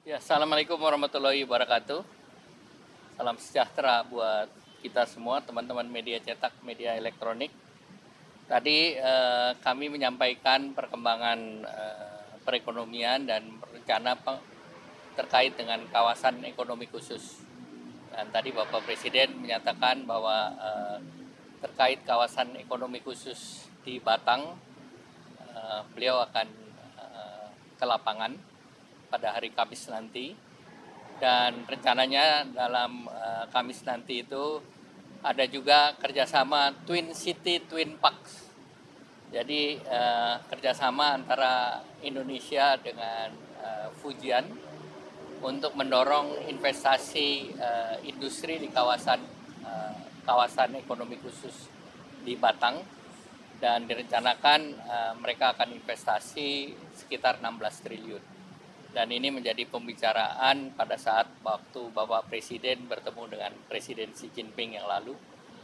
Ya, Assalamualaikum warahmatullahi wabarakatuh. Salam sejahtera buat kita semua, teman-teman media cetak, media elektronik. Tadi kami menyampaikan perkembangan perekonomian dan rencana terkait dengan kawasan ekonomi khusus. Dan tadi Bapak Presiden menyatakan bahwa terkait kawasan ekonomi khusus di Batang, beliau akan ke lapangan pada hari Kamis nanti, dan rencananya dalam Kamis nanti itu ada juga kerjasama Twin City Twin Parks. Jadi kerjasama antara Indonesia dengan Fujian untuk mendorong investasi industri di kawasan ekonomi khusus di Batang, dan direncanakan mereka akan investasi sekitar 16 triliun. Dan ini menjadi pembicaraan pada saat waktu Bapak Presiden bertemu dengan Presiden Xi Jinping yang lalu,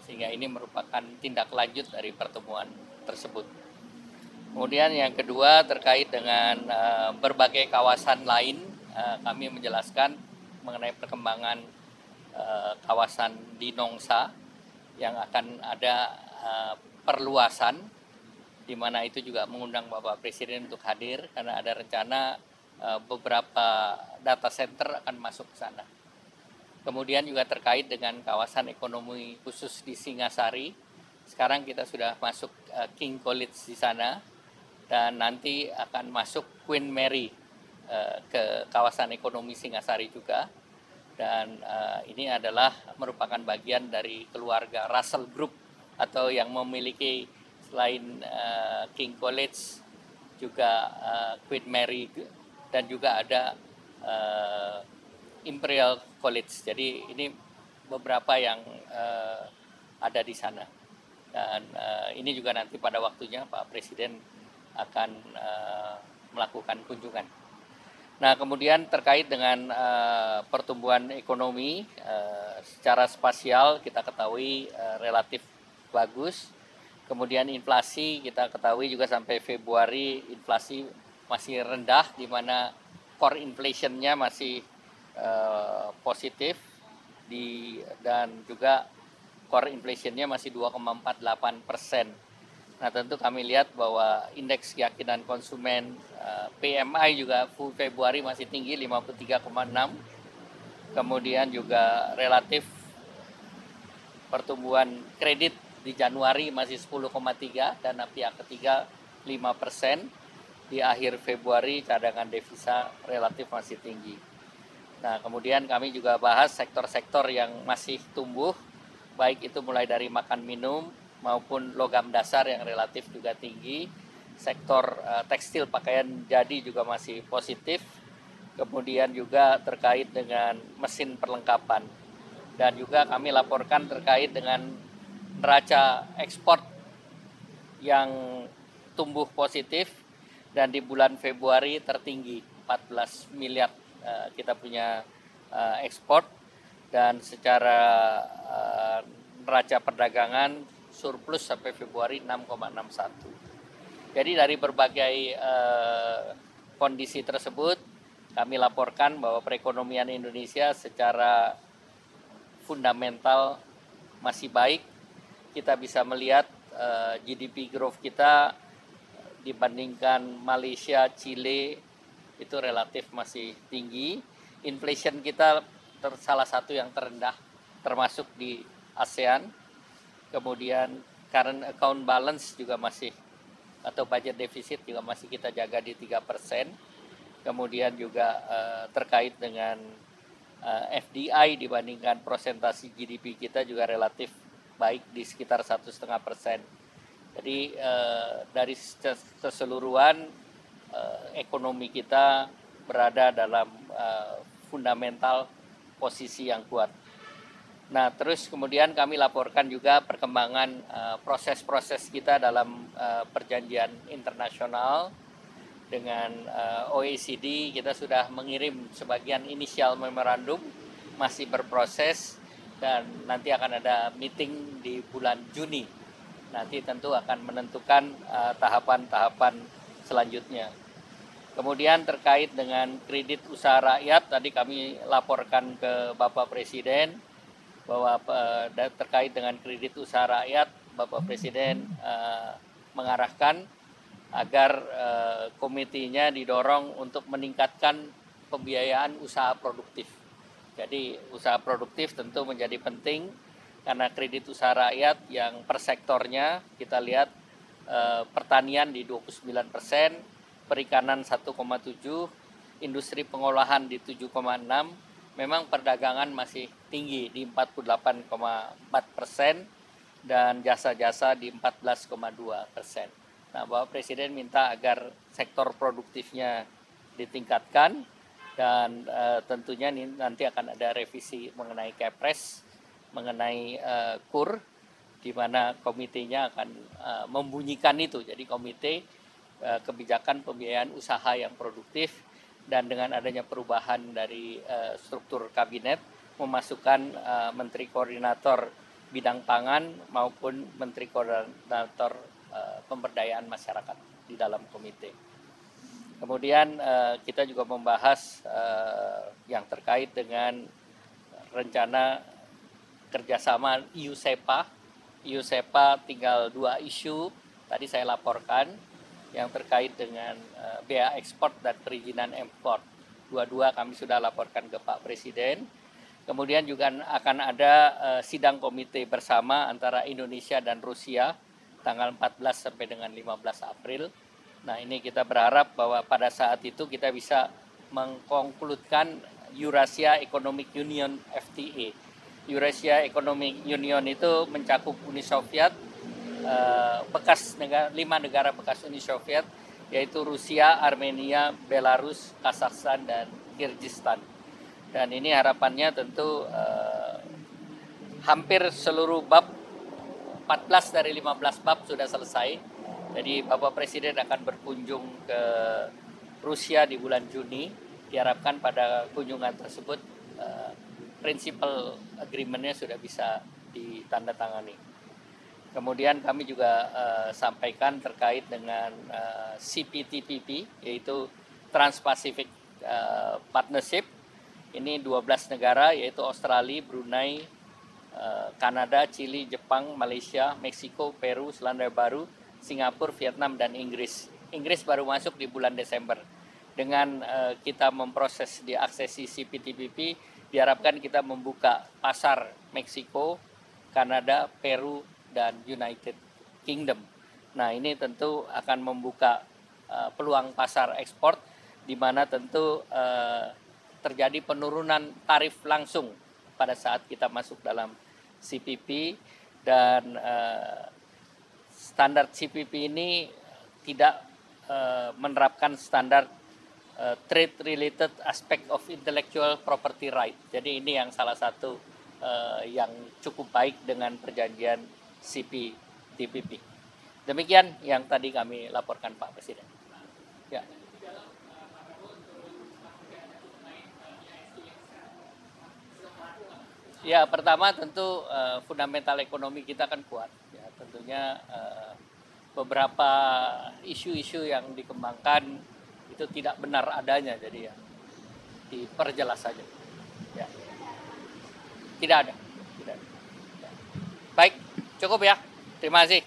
sehingga ini merupakan tindak lanjut dari pertemuan tersebut. Kemudian yang kedua terkait dengan berbagai kawasan lain, kami menjelaskan mengenai perkembangan kawasan di Nongsa yang akan ada perluasan, di mana itu juga mengundang Bapak Presiden untuk hadir karena ada rencana beberapa data center akan masuk ke sana. Kemudian juga terkait dengan kawasan ekonomi khusus di Singasari, sekarang kita sudah masuk King College di sana, dan nanti akan masuk Queen Mary ke kawasan ekonomi Singasari juga. Dan ini adalah merupakan bagian dari keluarga Russell Group, atau yang memiliki selain King College juga Queen Mary, dan juga ada Imperial College. Jadi ini beberapa yang ada di sana. Dan ini juga nanti pada waktunya Pak Presiden akan melakukan kunjungan. Nah, kemudian terkait dengan pertumbuhan ekonomi secara spasial kita ketahui relatif bagus. Kemudian inflasi kita ketahui juga sampai Februari inflasi masih rendah, di mana core inflation-nya masih positif, dan juga core inflation-nya masih 2,48%. Nah, tentu kami lihat bahwa indeks keyakinan konsumen PMI juga Februari masih tinggi 53,6. Kemudian juga relatif pertumbuhan kredit di Januari masih 10,3, dan pihak ketiga 5%. Di akhir Februari cadangan devisa relatif masih tinggi. Nah, kemudian kami juga bahas sektor-sektor yang masih tumbuh, baik itu mulai dari makan minum maupun logam dasar yang relatif juga tinggi. Sektor tekstil pakaian jadi juga masih positif. Kemudian juga terkait dengan mesin perlengkapan. Dan juga kami laporkan terkait dengan neraca ekspor yang tumbuh positif, dan di bulan Februari tertinggi 14 miliar kita punya ekspor, dan secara neraca perdagangan surplus sampai Februari 6,61. Jadi dari berbagai kondisi tersebut kami laporkan bahwa perekonomian Indonesia secara fundamental masih baik. Kita bisa melihat GDP growth kita dibandingkan Malaysia, Chile itu relatif masih tinggi. Inflation kita salah satu yang terendah termasuk di ASEAN. Kemudian current account balance juga masih, atau budget deficit juga masih kita jaga di 3%. Kemudian juga terkait dengan FDI dibandingkan prosentasi GDP kita juga relatif baik di sekitar 1,5%. Jadi dari keseluruhan ekonomi kita berada dalam fundamental posisi yang kuat. Nah, terus kemudian kami laporkan juga perkembangan proses-proses kita dalam perjanjian internasional dengan OECD. Kita sudah mengirim sebagian inisial memorandum, masih berproses, dan nanti akan ada meeting di bulan Juni. Nanti tentu akan menentukan tahapan-tahapan selanjutnya. Kemudian terkait dengan kredit usaha rakyat, tadi kami laporkan ke Bapak Presiden bahwa terkait dengan kredit usaha rakyat, Bapak Presiden mengarahkan agar komitinya didorong untuk meningkatkan pembiayaan usaha produktif. Jadi usaha produktif tentu menjadi penting karena kredit usaha rakyat yang per sektornya kita lihat pertanian di 29%, perikanan 1,7, industri pengolahan di 7,6, memang perdagangan masih tinggi di 48,4% dan jasa-jasa di 14,2%. Nah, Bapak Presiden minta agar sektor produktifnya ditingkatkan dan tentunya nanti akan ada revisi mengenai Kepres, mengenai KUR, di mana komitenya akan membunyikan itu. Jadi komite kebijakan pembiayaan usaha yang produktif, dan dengan adanya perubahan dari struktur kabinet memasukkan menteri koordinator bidang pangan maupun menteri koordinator pemberdayaan masyarakat di dalam komite. Kemudian kita juga membahas yang terkait dengan rencana kerjasama EU-SEPA. EU-SEPA tinggal 2 isu tadi saya laporkan, yang terkait dengan bea ekspor dan perizinan ekspor. Dua-dua kami sudah laporkan ke Pak Presiden. Kemudian juga akan ada sidang komite bersama antara Indonesia dan Rusia tanggal 14 sampai dengan 15 April. Nah, ini kita berharap bahwa pada saat itu kita bisa mengkonkludkan Eurasia Economic Union FTA. Eurasia Economic Union itu mencakup Uni Soviet, bekas 5 negara bekas Uni Soviet, yaitu Rusia, Armenia, Belarus, Kazakhstan, dan Kyrgyzstan. Dan ini harapannya tentu hampir seluruh bab 14 dari 15 bab sudah selesai. Jadi Bapak Presiden akan berkunjung ke Rusia di bulan Juni. Diharapkan pada kunjungan tersebut principal agreement-nya sudah bisa ditandatangani. Kemudian kami juga sampaikan terkait dengan CPTPP, yaitu Trans-Pacific Partnership. Ini 12 negara, yaitu Australia, Brunei, Kanada, Chili, Jepang, Malaysia, Meksiko, Peru, Selandia Baru, Singapura, Vietnam, dan Inggris. Inggris baru masuk di bulan Desember. Dengan kita memproses di aksesi CPTPP, diharapkan kita membuka pasar Meksiko, Kanada, Peru, dan United Kingdom. Nah, ini tentu akan membuka peluang pasar ekspor, di mana tentu terjadi penurunan tarif langsung pada saat kita masuk dalam CPP, dan standar CPP ini tidak menerapkan standar trade-related aspect of intellectual property right. Jadi ini yang salah satu yang cukup baik dengan perjanjian CPTPP. Demikian yang tadi kami laporkan Pak Presiden. Ya. Ya, pertama tentu fundamental ekonomi kita kan kuat. Ya, tentunya beberapa isu-isu yang dikembangkan itu tidak benar adanya, jadi ya diperjelas saja. Ya. Tidak ada. Ya. Baik, cukup ya. Terima kasih.